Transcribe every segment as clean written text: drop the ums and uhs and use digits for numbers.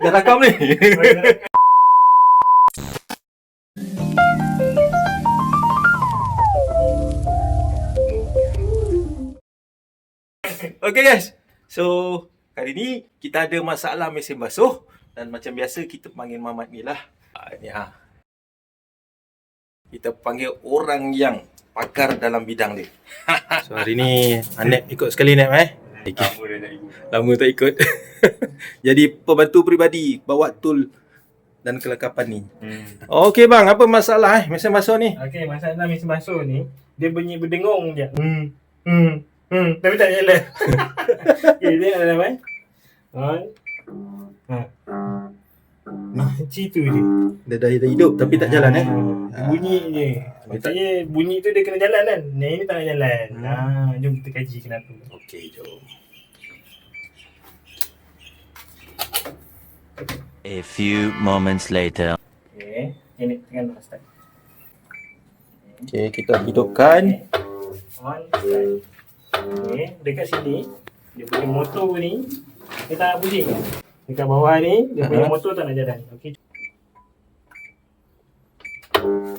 Dah rakam ni. Okay guys, so kali ni kita ada masalah mesin basuh. Dan macam biasa kita panggil Mamat ni lah. Kita panggil orang yang pakar dalam bidang dia. So hari ni Nep ikut sekali Nep Lama tak ikut. Jadi pembantu peribadi bawa tool dan kelengkapan ni. Okey bang, apa masalah mesin basuh ni? Okey, masalah mesin basuh ni dia bunyi berdengung je. Tapi tak jalan. Okey, dia ada apa? Macam tu je. Dia dah hidup tapi tak jalan Bunyi je. Maksudnya bunyi tu dia kena jalan kan. Yang ini tak nak jalan. Jom kita kaji kenapa. Okey, jom. A few moments later. Okey, ini tengah nak start. Okey, kita hidupkan. On, start. Okey, dekat sini dia punya motor ni dia tak bunyi. Dekat bawah ni dia punya motor tak nak jalan. Okey.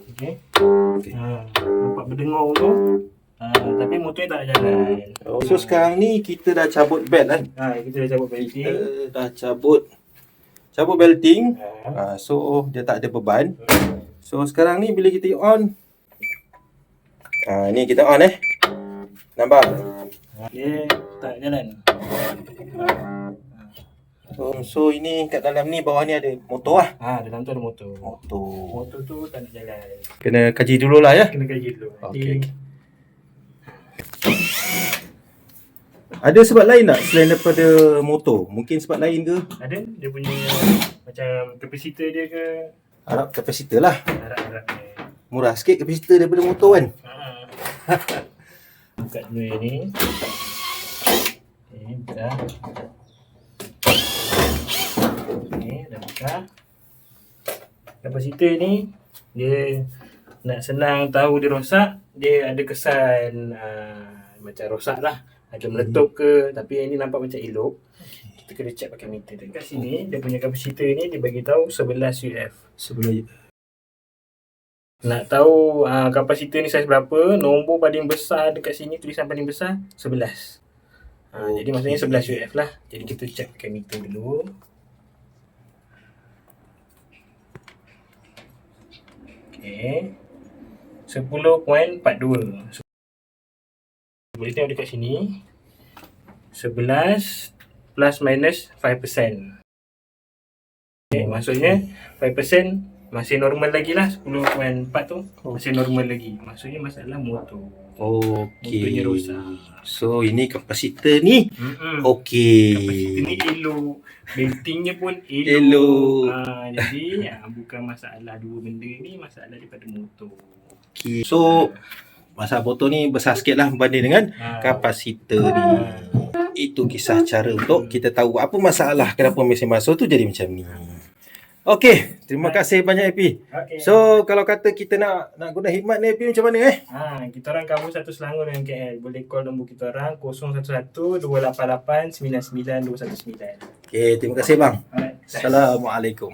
Okey. Nampak berdengung tu. Tapi motor ni tak nak jalan. So sekarang ni kita dah cabut belt Kita dah cabut belting. Kita dah cabut belting. So dia tak ada beban. So sekarang ni bila kita on, ni kita on nampak? Dia tak jalan. So ini kat dalam ni, bawah ni ada motor Dalam tu ada motor. Motor Motor tu tak nak jalan. kena kaji dululah ya. Kena kaji dulu. Okey. Ada sebab lain tak selain daripada motor? Mungkin sebab lain ke? Ada dia punya macam kapasitor dia ke. Harap kapasitor lah. Harap dia. Murah sikit kapasitor daripada motor kan. Buka dulu yang ni. Okey, buka dah. Ni dah buka. Kapasitor ni dia nak senang tahu dia rosak, dia ada kesan macam rosak lah. Ada meletup ke, tapi yang ni nampak macam elok. Kita kena check pakai meter. Dekat sini dia punya kapasitor ni dia bagi tahu 11 UF. Nak tahu kapasitor ni saiz berapa, nombor paling besar dekat sini, tulisan paling besar 11. Jadi maksudnya 11 UF lah. Jadi kita check pakai meter dulu. Okey. 10.42. Boleh tengok dekat sini. 11 plus minus 5%. Okay, maksudnya 5% masih normal lagi lah. 10.4 tu masih normal lagi. Maksudnya masalah motor. Motornya rosak. So ini kapasitor ni okey. Kapasitor ni elok. Beltingnya pun elok. Jadi bukan masalah dua benda ni, masalah daripada motor. Okay. So masalah motor ni besar sikit lah berbanding dengan kapasitor ni. Itu kisah cara untuk kita tahu apa masalah kenapa mesin basuh tu jadi macam ni. Okey, terima kasih banyak AP. So kalau kata kita nak guna khidmat ni AP macam mana kita orang cover satu Selangor dengan KL. Boleh call nombor kita orang 011-288-99219. Okey, terima kasih bang. Alright. Assalamualaikum.